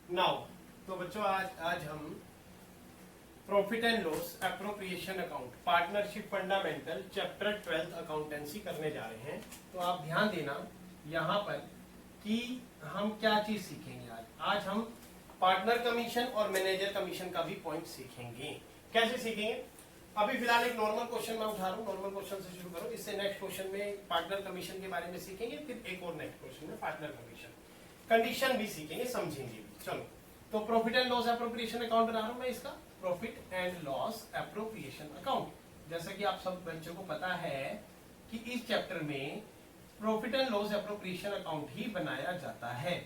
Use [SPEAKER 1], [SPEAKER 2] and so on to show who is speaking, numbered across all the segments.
[SPEAKER 1] Now तो बच्चों आज हम profit and loss appropriation account partnership fundamental chapter 12 accountancy करने जा रहे हैं। तो आप ध्यान देना यहाँ पर कि हम क्या चीज सीखेंगे। आज हम पार्टनर कमीशन और मैनेजर कमीशन का भी पॉइंट सीखेंगे। कैसे सीखेंगे? अभी फिलहाल एक नॉर्मल क्वेश्चन मैं उठा रहा हूँ, नॉर्मल क्वेश्चन से शुरू करो। इससे नेक्स्ट क्वेश्चन में पार्टनर कमीशन के बारे में सीखेंगे, फिर एक और नेक्स्ट क्वेश्चन में पार्टनर कमीशन कंडीशन भी सीखेंगे, समझेंगे भी। चलो, तो profit and loss appropriation account बना रहा हूं मैं इसका, profit and loss appropriation account. जैसा कि आप सब बच्चों को पता है कि इस चैप्टर में profit and loss appropriation account ही बनाया जाता है।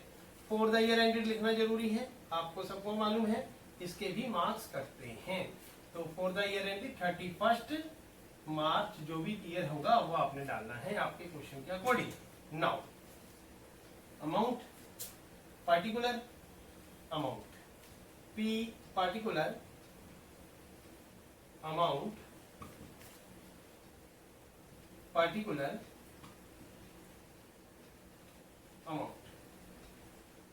[SPEAKER 1] फॉर द ईयर एंडेड लिखना जरूरी है, आपको सबको मालूम है, इसके भी मार्क्स कटते हैं। तो फॉर द ईयर एंडेड 31 मार्च जो भी ईयर होगा वो आपने डालना है आपके क्वेश्चन के according. Now amount particular amount, P particular amount, particular amount।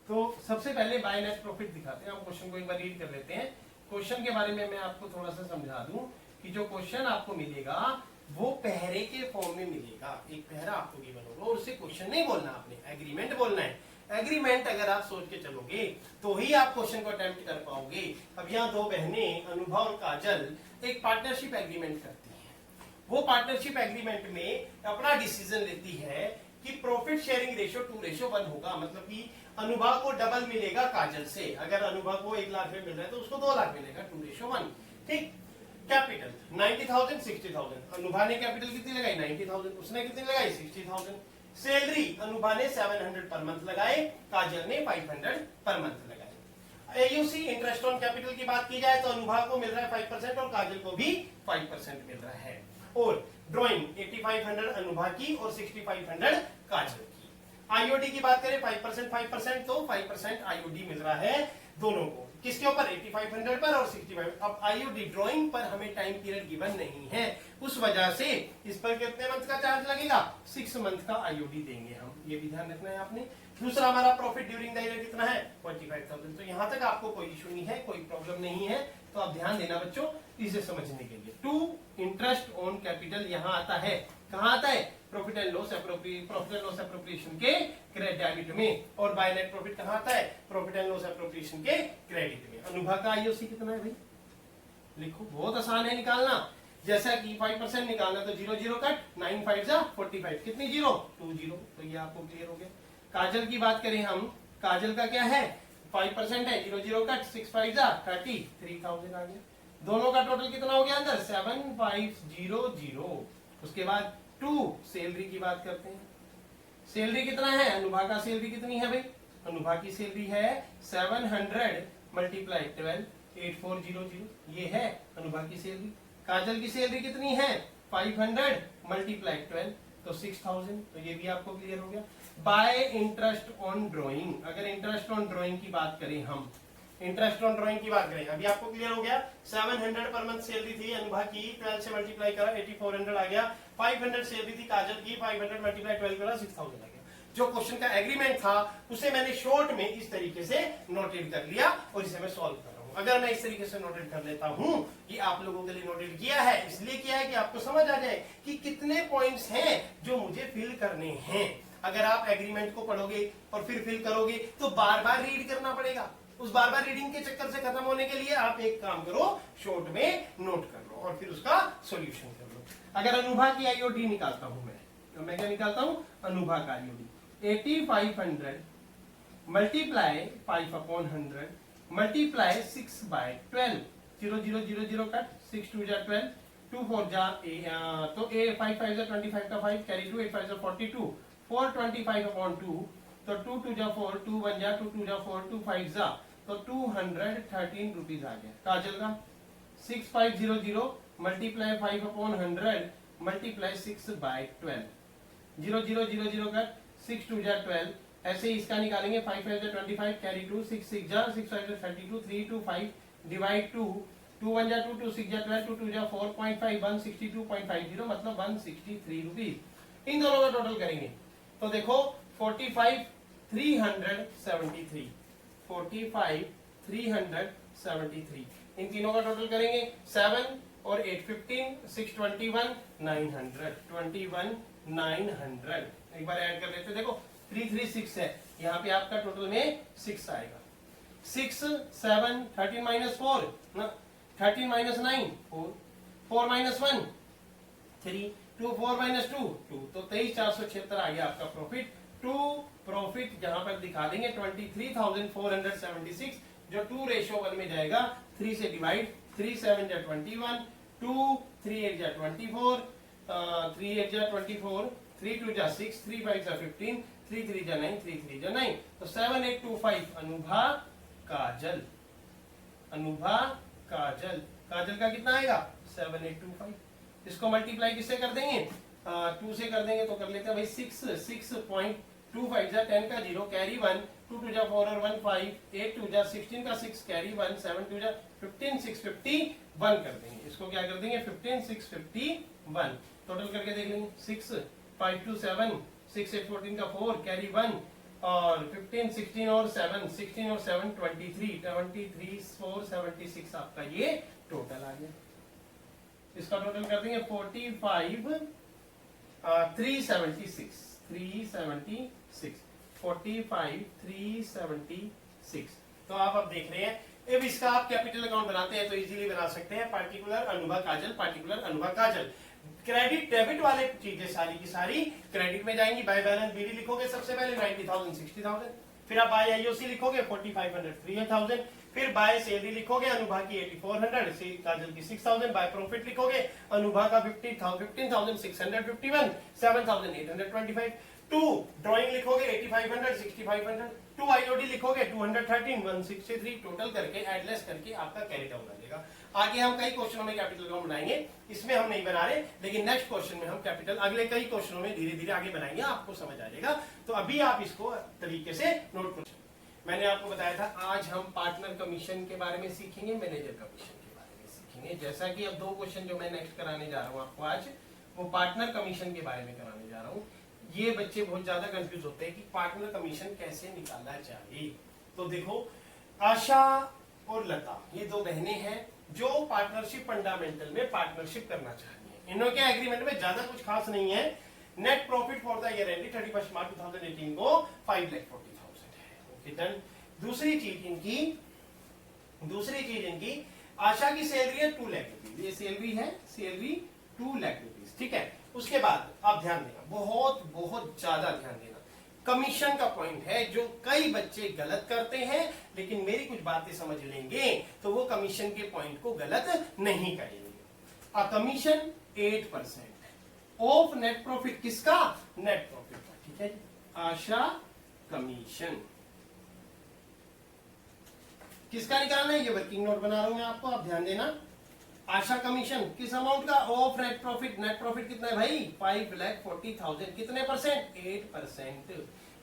[SPEAKER 1] तो सबसे पहले बाय नेट प्रॉफिट दिखाते हैं। हम क्वेश्चन को एक बार रीड कर लेते हैं। क्वेश्चन के बारे में मैं आपको थोड़ा सा समझा दूं कि जो क्वेश्चन आपको मिलेगा वो पहरे के फॉर्म में मिलेगा। एक पहरा आपको गिवन होगा और उससे क्वेश्चन नहीं बोलना, आपने एग्रीमेंट बोलना है। एग्रीमेंट अगर आप सोच के चलोगे तो ही आप क्वेश्चन को अटेम्प्ट कर पाओगे। अब यहाँ दो बहनें अनुभव और काजल एक पार्टनरशिप एग्रीमेंट करती हैं। वो पार्टनरशिप एग्रीमेंट में अपना डिसीजन लेती है कि प्रॉफिट शेयरिंग रेशियो 2:1 होगा। मतलब कि अनुभव को डबल मिलेगा काजल से। अगर अनुभव को 1 लाख में मिल रहा है तो उसको 2 लाख मिलेगा, 2:1। ठीक। कैपिटल 90,000 60,000। अनुभव ने कैपिटल कितनी लगाई? 90,000। उसने कितनी लगाई? 60,000। सैलरी अनुभव ने 700 पर मंथ लगाए, काजल ने 500 पर मंथ लगाए। एयूसी इंटरेस्ट ऑन कैपिटल की बात की जाए तो अनुभव को मिल रहा है 5% और काजल को भी 5% मिल रहा है। और ड्राइंग 8500 अनुभव की और 6500 काजल की। आईओडी की बात करें 5% तो 5% आईओडी मिल रहा है दोनों को। किसके ऊपर? 8500 पर और 65। अब आईओडी ड्राइंग पर हमें टाइम पीरियड गिवन नहीं है, उस वजह से इस पर कितने मंथ का चार्ज लगेगा? 6 मंथ का आईओडी देंगे हम, ये भी ध्यान रखना है आपने। दूसरा हमारा प्रॉफिट ड्यूरिंग द ईयर कितना है? 45,000। तो यहां तक आपको कोई इशू नहीं है, कोई प्रॉब्लम नहीं है। तो आप ध्यान देना बच्चों इसे समझने के लिए। टू इंटरेस्ट ऑन कैपिटल यहां आता है। कहां आता है? प्रॉफिट एंड लॉस एप्रोप्रिएशन के डेबिट में। और बाय नेट प्रॉफिट कहां आता है? प्रॉफिट एंड लॉस एप्रोप्रिएशन के क्रेडिट में। अनुभव का आईओसी कितना है भाई? लिखो, बहुत आसान है निकालना। जैसा कि 5% निकालना तो 0 0 कट, 9 5 जा 45। कितनी जीरो? 2 0। तो ये आपको क्लियर हो गया। काजल की बात करें हम, काजल का क्या है? 5% है, 0 0 कट, 6 5 जा 30, 3000 आ गया। दोनों का टोटल कितना हो गया अंदर? 7500। उसके बाद 2 सैलरी की बात करते हैं। सैलरी कितना है? अनुभव का सैलरी कितनी है भाई? अनुभव की सैलरी है 700 मल्टीप्लाई 12, 8400। ये है अनुभव की सैलरी। काजल की सैलरी कितनी है? 500 मल्टीप्लाई 12 तो 6000। तो ये भी आपको क्लियर हो गया। बाय इंटरेस्ट ऑन ड्रॉइंग, अगर इंटरेस्ट ऑन ड्रॉइंग की बात करें हम, इंटरेस्ट ऑन ड्रॉइंग की बात करें, अभी आपको क्लियर हो गया। 700 पर मंथ सैलरी थी अनुभव की, 12 से मल्टीप्लाई करा 8400 आ गया। 500 सैलरी थी काजल की, 500 मल्टीप्लाई 12 करा 6000 आ गया। जो क्वेश्चन का एग्रीमेंट था उसे मैंने शॉर्ट में इस तरीके से नोटेड कर लिया और इसे मैं सॉल्व कर रहा हूं। अगर मैं इस तरीके से नोटेड कर लेता हूं कि आप लोगों के लिए नोटेड किया है, इसलिए किया है कि आपको समझ आ जाए कि कितने पॉइंट्स हैं जो मुझे फिल करने हैं। अगर आप एग्रीमेंट को पढ़ोगे और फिर फिल करोगे तो बार बार रीड करना पड़ेगा। उस बार बार रीडिंग के चक्कर से खत्म होने के लिए आप एक काम करो, शॉर्ट में नोट कर लो और फिर उसका सॉल्यूशन कर लो। अगर अनुभव की आईओडी निकालता हूं मैं, तो मैं क्या निकालता हूं? अनुभव का आईओडी 8500 मल्टीप्लाई 5/100 मल्टीप्लाई 6/12, 0 0 0 0 कट, 6 2 जा 12, 2 4 जा तो 5 5 जा 25 का 5 कैरी 2, 8 5 जा 42, 4 25/2 तो 2 2 जा 4, 2 1 जा 2 2 जा 4, 2 5 जा तो 213 रुपीज आ गया। काजल का 6500 मल्टीप्लाई 5/100 मल्टीप्लाई 6/12, 0 0 0 0 का 6 2 जा 12। ऐसे ही इसका निकालेंगे 5 5 जा 25 कैरी 2, 6 6 जा 6 5 जा 32, 3 2 5 डिवाइड 2, 2 1 जा 2, 2 6 जा 12, 2 2 जा 4.5, 162.50 मतलब 163 रुपीज। इन दोनों का टोटल करेंगे तो देखो 45,373 45 373। इन तीनों का टोटल करेंगे 7 और 8 15 6 21 900 21 900। एक बार ऐड कर लेते, देखो 336 है, यहाँ पे आपका टोटल में 6 आएगा। 6 7 13 माइनस 4 13 माइनस 9 4 4 माइनस 1 3 2 4 माइनस 2 2 तो 23,476 आ गया आपका प्रॉफिट। टू प्रॉफिट जहां पर दिखा देंगे 23,476, जो 2:1 में जाएगा। 3 से डिवाइड, 3 7 जा 21, 2 3 8 जा 24, 3 8 जा 24, 3 2 जा 6, 3 5 जा 15, 3 3 जा 9, 3 3 जा 9, तो 7825 अनुभा काजल। अनुभा काजल, काजल का कितना आएगा 7825। इसको मल्टीप्लाई किससे कर देंगे, 2 से कर देंगे, तो कर लेते हैं भाई 6.25 जा 10 का 0 कैरी 1, 2 2 जा 4 और 1 5, 8 2 जा 16 का 6 कैरी 1, 7 2 जा 15 651 कर देंगे। इसको क्या कर देंगे 15 651, टोटल करके देख लेंगे 6 5 2 7 6 8 14 का 4 कैरी 1 और 15 16 और 7 16 और 7 23 4 76 आपका ये टोटल आ गया। इसका टोटल कर देंगे 45 376 45 376। तो आप अब देख रहे हैं, अब इसका आप कैपिटल अकाउंट बनाते हैं तो इजीली बना सकते हैं। पार्टिकुलर अनुभा काजल, पार्टिकुलर अनुभा काजल। क्रेडिट डेबिट वाले चीजें सारी की सारी क्रेडिट में जाएंगी। बाय बैलेंस बीडी लिखोगे सबसे पहले 90,000 60,000, फिर आप बाय आईओसी लिखोगे 4500 3000, फिर बाय सैलरी लिखोगे अनुभा की 8400, काजल की 6000, बाय प्रॉफिट लिखोगे अनुभा का 15,651 7,825, टू ड्राइंग लिखोगे 8500 6500, टू आईओडी लिखोगे 213 163, टोटल करके एडलेस करके आपका कैरी डाउन आ जाएगा। आगे हम कई क्वेश्चनों में कैपिटल अकाउंट बनाएंगे, इसमें हम नहीं बना रहे, लेकिन नेक्स्ट क्वेश्चन में हम कैपिटल अगले कई क्वेश्चनों में धीरे धीरे आगे बनाएंगे, आपको समझ आ जाएगा। तो अभी आप इसको तरीके से नोट करो। मैंने आपको बताया था आज हम पार्टनर कमीशन के बारे में सीखेंगे, मैनेजर कमीशन के बारे में सीखेंगे। जैसा कि अब 2 क्वेश्चन जो मैं नेक्स्ट कराने जा रहा हूँ आपको आज, वो पार्टनर कमीशन के बारे में कराने जा रहा हूँ। ये बच्चे बहुत ज्यादा कंफ्यूज होते हैं कि पार्टनर कमीशन कैसे निकालना चाहिए। तो देखो, आशा और लता ये 2 बहनें हैं जो पार्टनरशिप फंडामेंटल में पार्टनरशिप करना चाहती हैं। इनों के एग्रीमेंट में ज्यादा कुछ खास नहीं है। Net profit for the year ended 31 मार्च 2018 को 5,40,000 है। Okay done. दूसरी चीज इनकी आशा की सैलरी है 2 लाख रुपीज। ये सैलरी है, सैलरी 2 लाख रुपीज, ठीक है। उसके बाद आप ध्यान देना, बहुत बहुत ज्यादा ध्यान देना, कमीशन का पॉइंट है जो कई बच्चे गलत करते हैं, लेकिन मेरी कुछ बातें समझ लेंगे तो वो कमीशन के पॉइंट को गलत नहीं करेंगे। A commission 8% of net profit, किसका नेट प्रॉफिट का, ठीक है। आशा कमीशन किसका निकालना है, ये वर्किंग नोट बना रहा हूं मैं आपको, आप ध्यान देना। आशा कमीशन किस अमाउंट का, of net profit. Net profit कितना है भाई 5,40,000, कितने परसेंट 8%।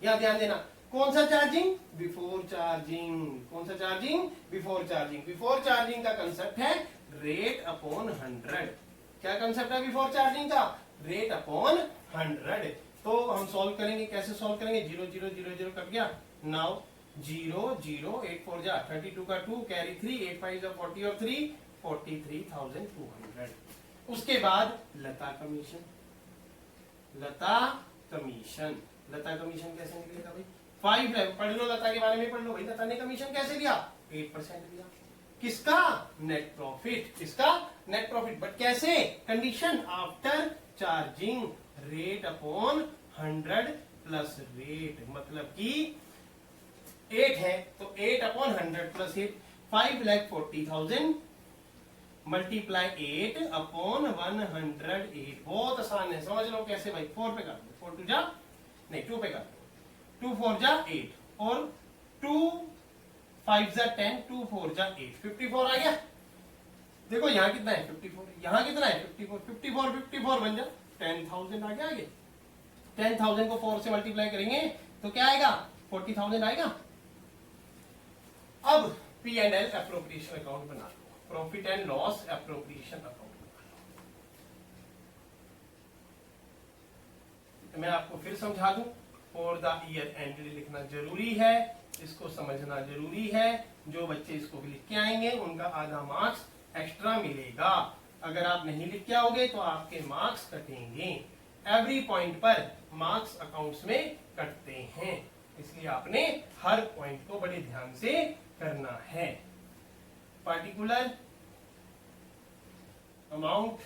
[SPEAKER 1] यहां ध्यान देना, कौन सा चार्जिंग बिफोर चार्जिंग, कौन सा charging before charging. Before charging का कंसेप्ट है रेट अपॉन 100। क्या कंसेप्ट है बिफोर चार्जिंग का, रेट अपॉन 100। तो हम सॉल्व करेंगे, कैसे सॉल्व करेंगे, 0 0 0 0 कट गया, नाउ 0 0 8 4 जा 32 का 2 कैरी 3 8 5 जा 40 और 3 43,200। उसके बाद लता कमीशन। लता कमीशन कैसे निकलेगा भाई, 5 लाख। पढ़ लो लता के बारे में, पढ़ लो भाई, लता ने कमीशन कैसे दिया 8% दिया। किसका नेट प्रॉफिट, किसका नेट प्रॉफिट, बट कैसे, condition after charging rate upon 100 plus rate, मतलब कि 8 है तो 8 अपॉन 100 प्लस 8, 5,40,000 मल्टीप्लाई 8 अपॉन 108। बहुत आसान है, समझ लो कैसे भाई। 4 पे कर दो, 4 2 जा नहीं 2 पे कर दो, 2 4 जा 8 और 2 5 जा 10, 2 4 जा 8, 54 आ गया। देखो यहाँ कितना है 54, यहाँ कितना है 54, 54 54 बन जा 10,000 आ गया। आगे 10,000 को 4 से मल्टीप्लाई करेंगे तो क्या आएगा 40,000 आएगा। अब P&L एप्रोप्रिएशन अकाउंट बना लो, profit and loss appropriation account बना लो। मैं आपको फिर समझा दूं, फॉर द ईयर एंड लिखना जरूरी है, इसको समझना जरूरी है। जो बच्चे इसको लिख के आएंगे उनका आधा मार्क्स एक्स्ट्रा मिलेगा। अगर आप नहीं लिख के आओगे तो आपके मार्क्स कटेंगे। एवरी पॉइंट पर मार्क्स अकाउंट्स में कटते हैं, इसलिए आपने हर पॉइंट को बड़े ध्यान से करना है। Particular amount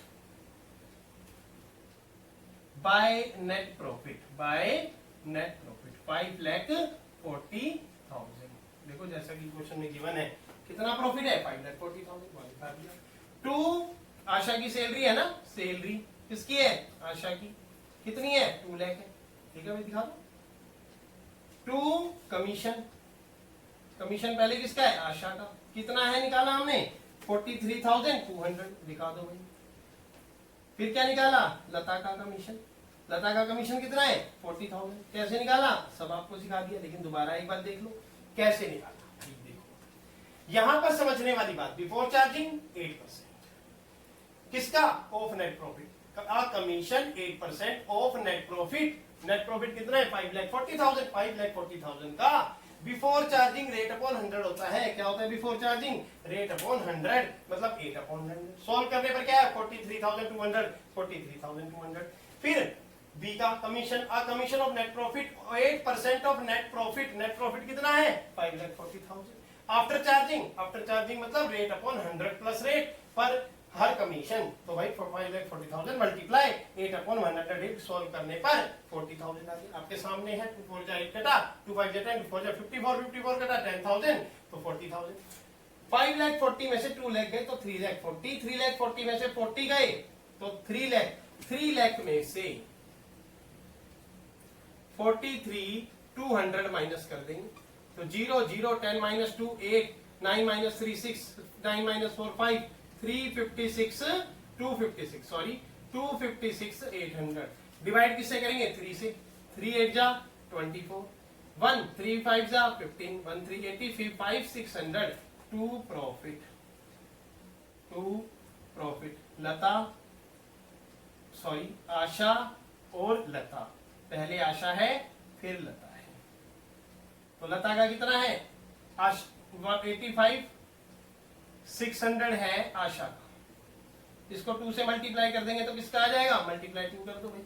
[SPEAKER 1] by net profit, by net profit 5,40,000। देखो जैसा कि क्वेश्चन में गिवन है, कितना प्रॉफिट है 5,40,000। टू आशा की सैलरी है ना, सैलरी किसकी है, आशा की, कितनी है 2 लाख है। ठीक है भाई, दिखा दो। टू कमीशन, कमीशन पहले किसका है, आशा का, कितना है निकाला हमने 43,200, दिखा दो भाई। फिर क्या निकाला, लता का कमीशन, लता का कमीशन कितना है 40,000। कैसे निकाला, सब आपको सिखा दिया, लेकिन दोबारा एक बार देख लो कैसे निकाला। देखो यहां पर समझने वाली बात, बिफोर चार्जिंग 8%, किसका, of net profit, commission 8% of net profit. Net profit कितना है 5,40,000, 5,40,000 का बिफोर चार्जिंग रेट अपॉन 100 होता है। क्या होता है बिफोर चार्जिंग, रेट अपॉन 100, मतलब 8/100। सॉल्व करने पर क्या है 43,200, 43,200। फिर बी का commission, commission of net profit 8% of net profit, net profit कितना है 5,40,000। आफ्टर चार्जिंग, आफ्टर चार्जिंग मतलब रेट अपॉन 100 प्लस रेट पर हर कमीशन, तो भाई 5,40,000 मल्टीप्लाई 8/100, सॉल्व करने पर 40,000 आ गया। आपके सामने है 2 4 8 कटा, 2 5 10, 2 4 54, 54 कटा 10,000, तो 40,000। 5,40,000 में से 2 लाख गए तो 3,40,000, 3,40,000 में से 40 गए तो 3 लाख, 3 लाख में से 43,200 माइनस कर देंगे तो 0 0 10 - 2 8, 9 - 3 6, 9 - 4 5, 356 256 सॉरी 256,800। डिवाइड किससे करेंगे 3 से, 3 8 जा 24, 1 3 5 जा 15, 1 3 80, 5 600। To profit, to profit, Lata sorry Asha और लता, पहले आशा है फिर लता है। तो लता का कितना है 85,600 है आशा का, इसको 2 से मल्टीप्लाई कर देंगे तो किसका आ जाएगा, मल्टीप्लाई 2 कर दो भाई,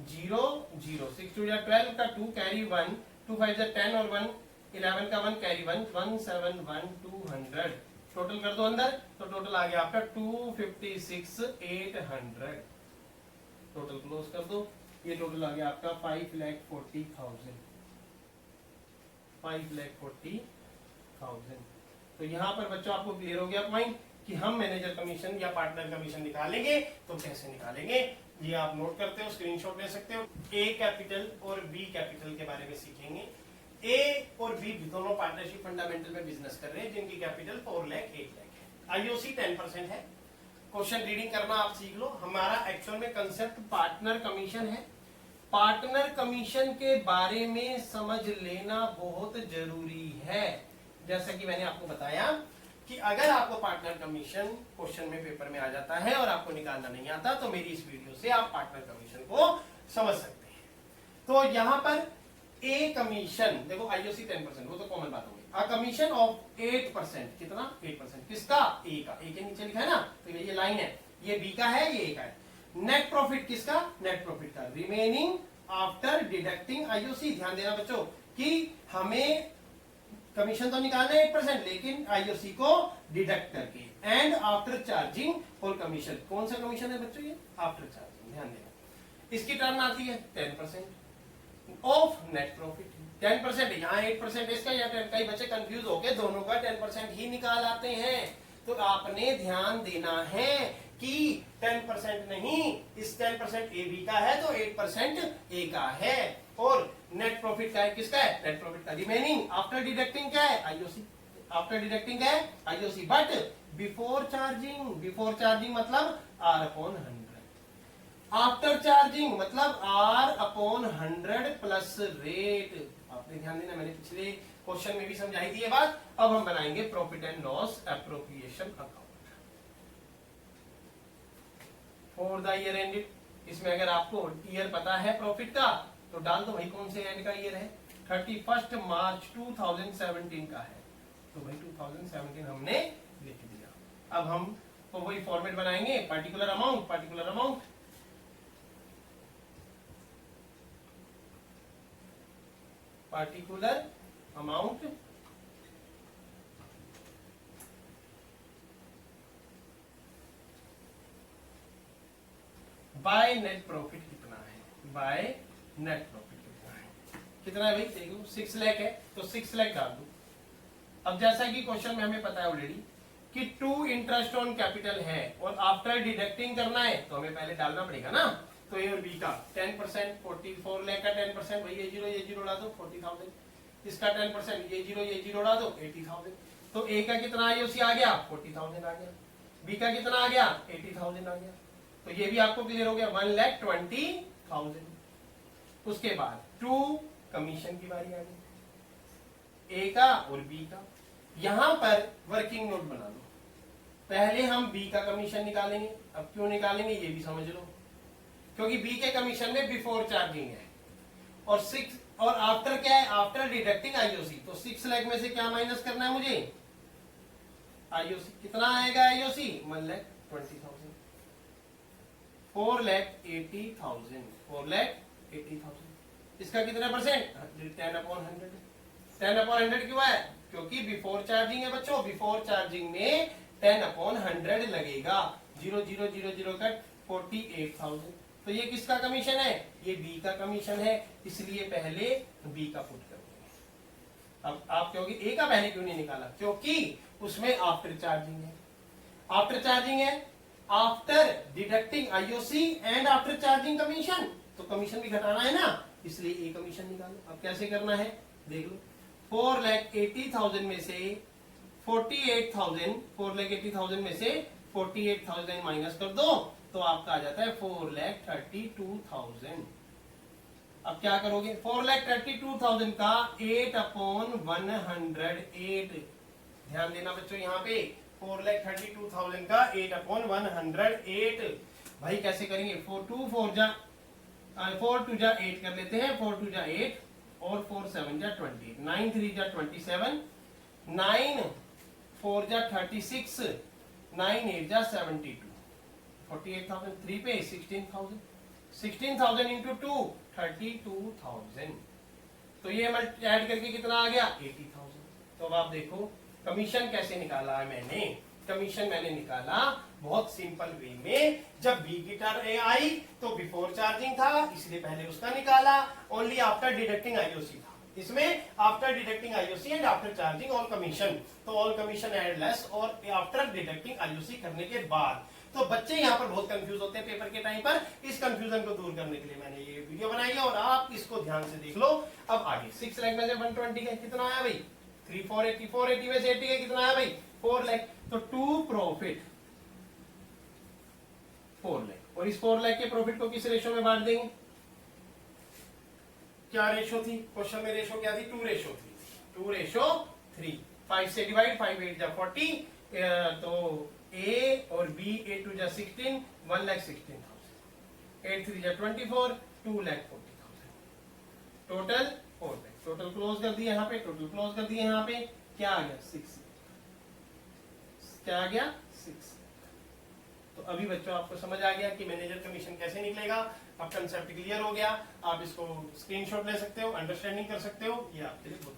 [SPEAKER 1] 0 0 6 2 12 का 2 कैरी 1, 2 5 10 और 1 11 का 1 कैरी 1, 171,200। टोटल कर दो अंदर, तो टोटल आ गया आपका 256,800। टोटल क्लोज कर दो, ये टोटल आ गया आपका 5,40,000, 5,40,000। तो यहाँ पर बच्चों आपको क्लियर हो गया पॉइंट कि हम मैनेजर कमीशन या पार्टनर कमीशन निकालेंगे तो कैसे निकालेंगे। ये आप नोट करते हो, स्क्रीनशॉट ले सकते हो। ए कैपिटल और बी कैपिटल के बारे में सीखेंगे। ए और बी दोनों पार्टनरशिप फंडामेंटल में बिजनेस कर रहे हैं, जिनकी कैपिटल 4 लाख 8 लाख है। आईओसी 10% है। क्वेश्चन रीडिंग करना आप सीख लो। हमारा एक्चुअल में कंसेप्ट पार्टनर कमीशन है। पार्टनर कमीशन के बारे में समझ लेना बहुत जरूरी है। जैसा कि मैंने आपको बताया कि अगर आपको पार्टनर कमीशन क्वेश्चन में पेपर में आ जाता है और आपको निकालना नहीं आता तो मेरी इस वीडियो से आप पार्टनर कमीशन को समझ सकते हैं। तो यहां पर ए कमीशन, देखो आईओसी 10%, वो तो कॉमन बात होगी। अ कमीशन ऑफ 8%, कितना 8%, किसका, ए का, ए के नीचे लिखा है ना, तो ये लाइन है, ये बी का है, ये ए का है। नेट प्रॉफिट किसका, नेट प्रॉफिट का, रिमेनिंग आफ्टर डिडक्टिंग आईओसी। ध्यान देना बच्चों कि हमें कमीशन तो निकालना है 8%, लेकिन आईओसी को डिडक्ट करके, and after charging for commission. कौन सा कमीशन है बच्चों, ये आफ्टर चार्जिंग, ध्यान देना। इसकी टर्न आती है 10% ऑफ नेट प्रॉफिट। 10% यहाँ 8% इसका या 10, कई बच्चे कंफ्यूज होके दोनों का 10% ही निकाल आते हैं। तो आपने ध्यान देना है कि 10% नहीं, इस 10% ए बी का है तो 8% ए का है, और नेट प्रॉफिट का है, किसका है, नेट प्रॉफिट का। रिमेनिंग आफ्टर डिडक्टिंग क्या है, आईओसी। आफ्टर डिडक्टिंग क्या है, IOC, but before charging, before charging मतलब R/100, आफ्टर चार्जिंग मतलब R/100 प्लस रेट। आपने ध्यान देना, मैंने पिछले क्वेश्चन में भी समझाई थी ये बात। अब हम बनाएंगे profit and loss appropriation account for the year ended. इसमें अगर आपको ईयर पता है प्रॉफिट का तो डाल दो भाई, कौन से एंड का ईयर है, 31 मार्च 2017 का है, तो भाई 2017 हमने लिख दिया। अब हम तो वही फॉर्मेट बनाएंगे, particular amount by net profit कितना है, बाय नेट प्रॉफिट कितना है भाई, देखो 6 लाख है तो 6 लाख डाल दो। अब जैसा कि क्वेश्चन में हमें पता है ऑलरेडी कि 2 इंटरेस्ट ऑन कैपिटल है और आफ्टर डिडक्टिंग करना है तो हमें पहले डालना पड़ेगा ना, तो ए और बी का 10%, 44 लाख का 10%, भाई ये जीरो उड़ा दो 40,000, इसका 10% ये जीरो उड़ा दो 80,000, तो ए का कितना आईओसी आ गया 40,000 आ गया, बी का कितना आ गया 80,000 आ गया, तो ये भी आपको क्लियर हो गया 1,20,000। उसके बाद 2 कमीशन की बारी आ गई, ए का और बी का। यहां पर वर्किंग नोट बना लो, पहले हम बी का कमीशन निकालेंगे। अब क्यों निकालेंगे ये भी समझ लो, क्योंकि बी के कमीशन में बिफोर चार्जिंग है और 6 और आफ्टर क्या है, आफ्टर डिडक्टिंग आईओसी, तो 6 लाख में से क्या माइनस करना है मुझे, आईओसी कितना आएगा, आईओसी 1,20,000, 4,80,000, 4,80,000। इसका कितना परसेंट, 10/100। 10/100 क्यों है, क्योंकि बिफोर चार्जिंग है बच्चों, बिफोर चार्जिंग में 10/100 लगेगा, 0,000 कट 48,000। तो ये किसका कमीशन है, ये बी का कमीशन है, इसलिए पहले बी का पुट करोगे। अब आप कहोगे ए का पहले क्यों नहीं निकाला, क्योंकि उसमें आफ्टर चार्जिंग है, आफ्टर चार्जिंग है, after deducting IOC and after charging commission, तो कमीशन भी घटाना है ना, इसलिए ए कमीशन निकालो। अब कैसे करना है देख लो, 4,80,000 में से 48,000, 4,80,000 में से 48,000 माइनस कर दो तो आपका आ जाता है 4,32,000। अब क्या करोगे, 4,32,000 का 8/108, ध्यान देना बच्चों यहाँ पे, 4,32,000 का 8/108। भाई कैसे करेंगे, 4 2 जा 8 कर लेते हैं, 4 2 जा 8 और 4 7 जा 20, 9 3 जा 27, 9 4 जा 36, 9 8 जा 72, 48,000, 3 पे 16,000, 16,000 इंटू 2 32,000, तो ये ऐड करके कितना आ गया 80,000। तो अब आप देखो कमीशन कैसे निकाला है मैंने, कमीशन मैंने निकाला बहुत सिंपल वे में, जब बी की टर्म आई तो बिफोर चार्जिंग था इसलिए पहले उसका निकाला, ओनली आफ्टर डिडक्टिंग आईओसी था, इसमें after deducting IOC and after charging all commission, तो ऑल कमीशन एंड लेस और आफ्टर डिडक्टिंग आईओसी करने के बाद। तो बच्चे यहाँ पर बहुत कंफ्यूज होते हैं पेपर के टाइम पर, इस कंफ्यूजन को दूर करने के लिए मैंने ये वीडियो बनाई है और आप इसको ध्यान से देख लो। अब आगे 6 लाख में से 120 का कितना आया भाई, 3 480, 480 में से 80 का कितना आया भाई 4 लाख, तो 2 प्रॉफिट 4 लाख, और इस 4 लाख के प्रॉफिट को किस रेशो में बांट देंगे, क्या रेशो थी क्वेश्चन में, रेशो क्या थी, 2:3, 5 से डिवाइड, 5 8 जा 40, तो ए और बी 8 2 जा 16, 1,16,000, 8 3 जा 24, 2,40,000, टोटल 4 लाख, टोटल क्लोज कर दिए यहाँ पे, टोटल क्लोज कर दिए यहाँ पे, क्या आ गया 6, क्या आ गया 6। तो अभी बच्चों आपको समझ आ गया कि मैनेजर कमीशन कैसे निकलेगा, अब कंसेप्ट क्लियर हो गया, आप इसको स्क्रीनशॉट ले सकते हो, अंडरस्टैंडिंग कर सकते हो, ये आपके लिए बहुत